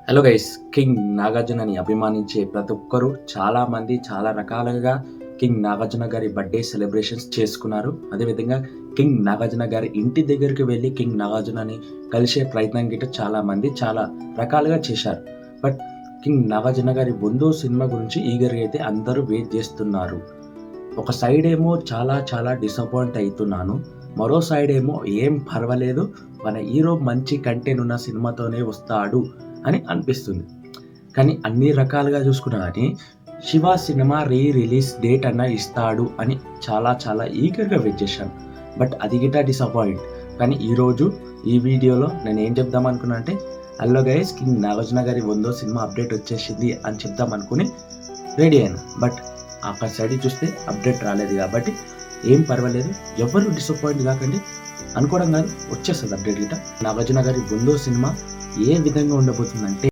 Hello guys, king నాగార్జునని అభిమానించే ప్రతి ఒక్కరూ చాలామంది చాలా రకాలుగా కింగ్ నాగార్జున గారి బర్త్డే సెలబ్రేషన్స్ చేసుకున్నారు. అదేవిధంగా కింగ్ నాగార్జున గారి ఇంటి దగ్గరికి వెళ్ళి కింగ్ నాగార్జునని కలిసే ప్రయత్నం గిట్ట చాలామంది చాలా రకాలుగా చేశారు. బట్ కింగ్ నాగార్జున గారి 'బొందో' సినిమా గురించి ఈగర్‌గా అయితే అందరూ వెయిట్ చేస్తున్నారు. ఒక సైడ్ ఏమో చాలా చాలా డిసప్పాయింట్ అయితున్నాను. మరో సైడ్ ఏమో ఏం పర్వాలేదు, మన హీరో మంచి కంటెంట్ ఉన్న సినిమాతోనే వస్తాడు అని అనిపిస్తుంది. కానీ అన్ని రకాలుగా చూసుకున్నా గానీ 'శివ' సినిమా రిలీజ్ డేట్ అన్నా ఇస్తాడు అని చాలా చాలా ఈగర్‌గా వెయిట్ చేశాను. బట్ అది గిట్ట డిసప్పాయింట్. కానీ ఈరోజు ఈ వీడియోలో నేనేం చెప్దాం అనుకున్నా అంటే, హలో గైస్, కింగ్ నాగార్జున గారి 'బొందో' సినిమా అప్డేట్ వచ్చేసింది అని చెప్దాం అనుకుని రెడీ అయినా. బట్ అక్కడ సైడ్ చూస్తే అప్డేట్ రాలేదు కాబట్టి ఏం పర్వాలేదు. ఎవరు డిసప్పాయింట్ కాకండి. అనుకోవడం కాదు, వచ్చేస్తది అప్డేట్ గిట్ట. నాగార్జున గారి 'బొందో' సినిమా ఏ విధంగా ఉండబోతుందంటే